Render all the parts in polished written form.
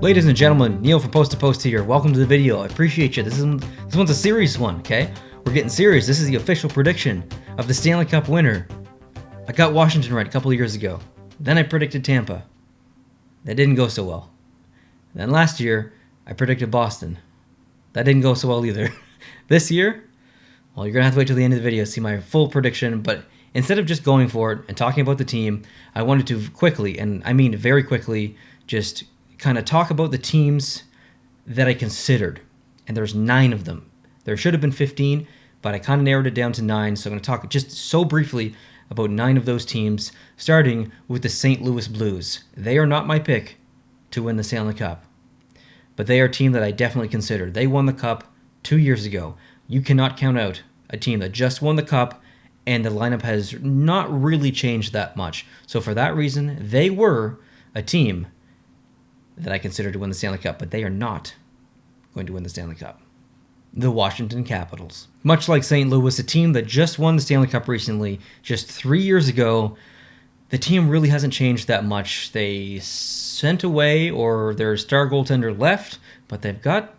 Ladies and gentlemen, Neil from Post to Post here. Welcome to the video. I appreciate you. This one's a serious one, okay? We're getting serious. This is the official prediction of the Stanley Cup winner. I got Washington right a couple of years ago. Then I predicted Tampa. That didn't go so well. Then last year, I predicted Boston. That didn't go so well either. This year, well, you're going to have to wait till the end of the video to see my full prediction, but instead of just going for it and talking about the team, I wanted to quickly, and I mean very quickly, just kind of talk about the teams that I considered. And there's 9 of them. There should have been 15, but I kind of narrowed it down to 9, so I'm going to talk just so briefly about 9 of those teams, starting with the St. Louis Blues. They are not my pick to win the Stanley Cup, but they are a team that I definitely considered. They won the Cup 2 years ago. You cannot count out a team that just won the Cup, and the lineup has not really changed that much. So for that reason, they were a team that I considered to win the Stanley Cup, but they are not going to win the Stanley Cup. The Washington Capitals. Much like St. Louis, a team that just won the Stanley Cup recently, just 3 years ago, the team really hasn't changed that much. They sent away, or their star goaltender left, but they've got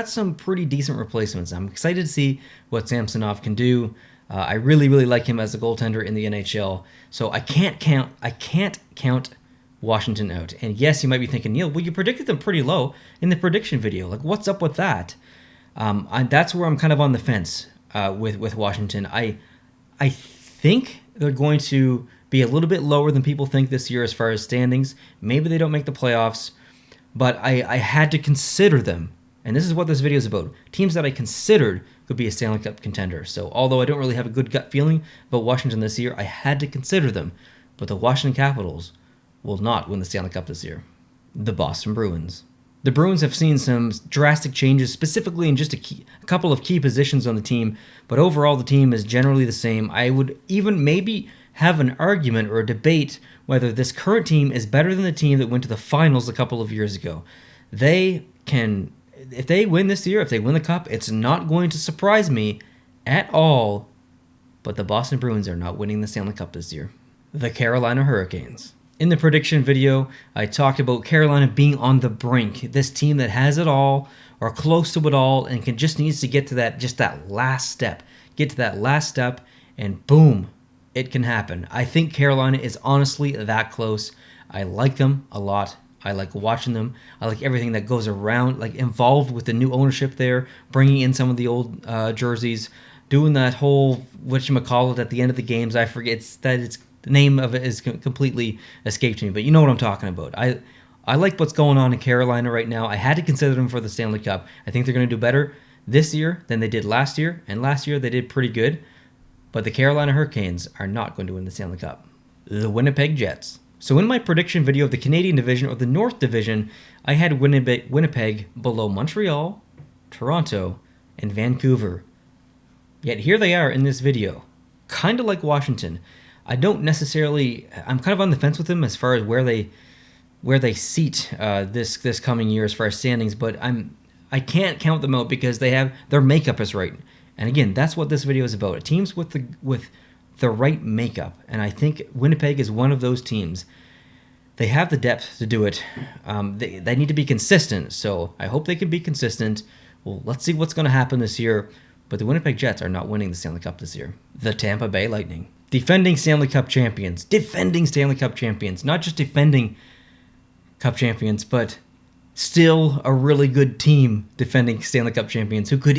some pretty decent replacements. I'm excited to see what Samsonov can do. I really like him as a goaltender in the NHL. So I can't count Washington out. And yes, you might be thinking, Neil, well, you predicted them pretty low in the prediction video. Like, what's up with that? That's where I'm kind of on the fence with Washington. I think they're going to be a little bit lower than people think this year as far as standings. Maybe they don't make the playoffs, but I had to consider them. And this is what this video is about. Teams that I considered could be a Stanley Cup contender. So although I don't really have a good gut feeling about Washington this year, I had to consider them. But the Washington Capitals will not win the Stanley Cup this year. The Boston Bruins. The Bruins have seen some drastic changes, specifically in just a couple of key positions on the team, but overall the team is generally the same. I would even maybe have an argument or a debate whether this current team is better than the team that went to the finals a couple of years ago. They can, if they win this year, if they win the Cup, it's not going to surprise me at all, but the Boston Bruins are not winning the Stanley Cup this year. The Carolina Hurricanes. In the prediction video, I talked about Carolina being on the brink. This team that has it all, or close to it all, and just needs to get to that last step. Get to that last step, and boom, it can happen. I think Carolina is honestly that close. I like them a lot. I like watching them. I like everything that goes around, like involved with the new ownership there, bringing in some of the old jerseys, doing that whole whatchamacallit at the end of the games. I forget the name of it is completely escaped me, but you know what I'm talking about. I like what's going on in Carolina right now. I had to consider them for the Stanley Cup. I think they're going to do better this year than they did last year, and last year they did pretty good. But the Carolina Hurricanes are not going to win the Stanley Cup. The Winnipeg Jets. So in my prediction video of the Canadian Division or the North Division, I had Winnipeg below Montreal, Toronto, and Vancouver. Yet here they are in this video, kind of like Washington. I'm kind of on the fence with them as far as where they seat this coming year as far as standings, but I can't count them out because their makeup is right. And again, that's what this video is about. Teams with the right makeup, and I think Winnipeg is one of those teams. They have the depth to do it. They need to be consistent, so I hope they can be consistent. Well, let's see what's going to happen this year, but the Winnipeg Jets are not winning the Stanley Cup this year. The Tampa Bay Lightning. Defending Stanley Cup champions, not just defending Cup champions, but still a really good team defending Stanley Cup champions who could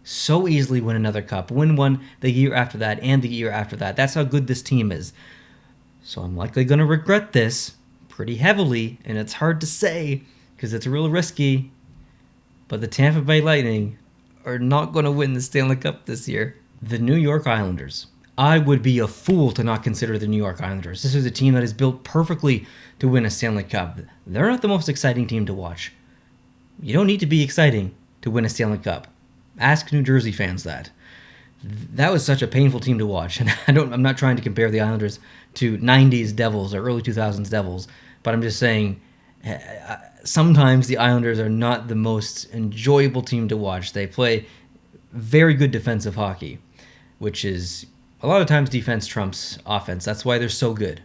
so easily win another cup, win one the year after that and the year after that. That's how good this team is. So I'm likely going to regret this pretty heavily, and it's hard to say because it's real risky, but the Tampa Bay Lightning are not going to win the Stanley Cup this year. The New York Islanders. I would be a fool to not consider the New York Islanders. This is a team that is built perfectly to win a Stanley Cup. They're not the most exciting team to watch. You don't need to be exciting to win a Stanley Cup. Ask New Jersey fans that. That was such a painful team to watch. And I'm not trying to compare the Islanders to 90s Devils or early 2000s Devils, but I'm just saying sometimes the Islanders are not the most enjoyable team to watch. They play very good defensive hockey, which is a lot of times defense trumps offense. That's why they're so good.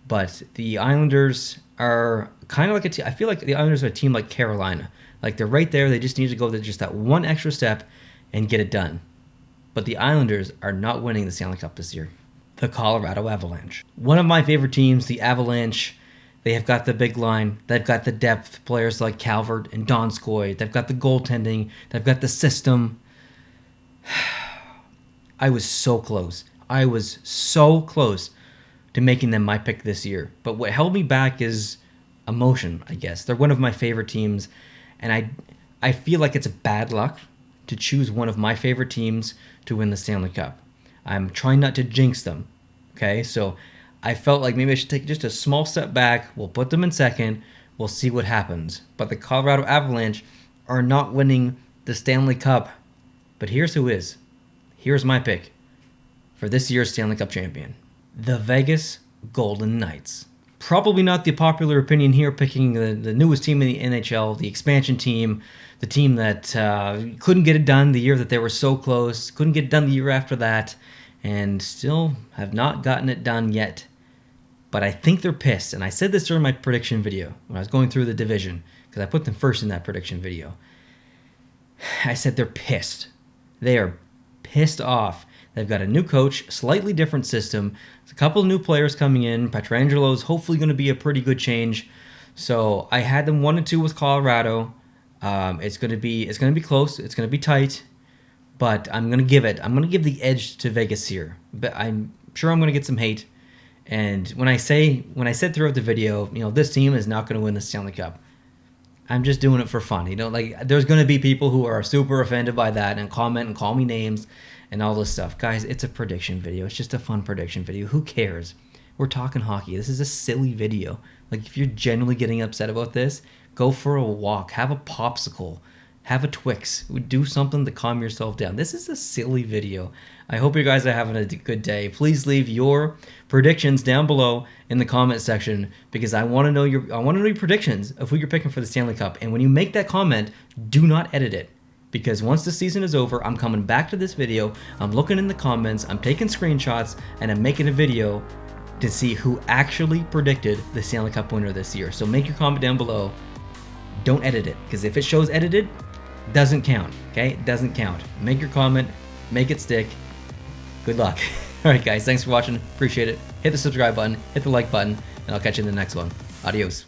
But the Islanders are kind of like a team. I feel like the Islanders are a team like Carolina. Like they're right there. They just need to go just that one extra step and get it done. But the Islanders are not winning the Stanley Cup this year. The Colorado Avalanche. One of my favorite teams, the Avalanche. They have got the big line. They've got the depth, players like Calvert and Donskoy. They've got the goaltending. They've got the system. I was so close. I was so close to making them my pick this year. But what held me back is emotion, I guess. They're one of my favorite teams, and I feel like it's a bad luck to choose one of my favorite teams to win the Stanley Cup. I'm trying not to jinx them, okay? So I felt like maybe I should take just a small step back. We'll put them in second. We'll see what happens. But the Colorado Avalanche are not winning the Stanley Cup. But here's who is. Here's my pick for this year's Stanley Cup champion. The Vegas Golden Knights. Probably not the popular opinion here, picking the newest team in the NHL, the expansion team, the team that couldn't get it done the year that they were so close, couldn't get it done the year after that, and still have not gotten it done yet. But I think they're pissed, and I said this during my prediction video when I was going through the division, because I put them first in that prediction video. I said they're pissed. They are pissed off. They've got a new coach, slightly different system. There's a couple of new players coming in. Petrangelo's hopefully going to be a pretty good change. So I had them 1-2 with Colorado. It's going to be close. It's going to be tight. But I'm going to give the edge to Vegas here. But I'm sure I'm going to get some hate. And when I said throughout the video, this team is not going to win the Stanley Cup, I'm just doing it for fun. There's going to be people who are super offended by that and comment and call me names and all this stuff. Guys, it's a prediction video. It's just a fun prediction video. Who cares? We're talking hockey. This is a silly video. If you're genuinely getting upset about this, go for a walk. Have a popsicle. Have a Twix. Do something to calm yourself down. This is a silly video. I hope you guys are having a good day. Please leave your predictions down below in the comment section, because I want to know your predictions of who you're picking for the Stanley Cup. And when you make that comment, do not edit it, because once the season is over, I'm coming back to this video. I'm looking in the comments. I'm taking screenshots, and I'm making a video to see who actually predicted the Stanley Cup winner this year. So make your comment down below. Don't edit it, because if it shows edited, doesn't count, okay? It doesn't count. Make your comment, make it stick. Good luck. All right, guys, thanks for watching. Appreciate it. Hit the subscribe button, hit the like button, and I'll catch you in the next one. Adios.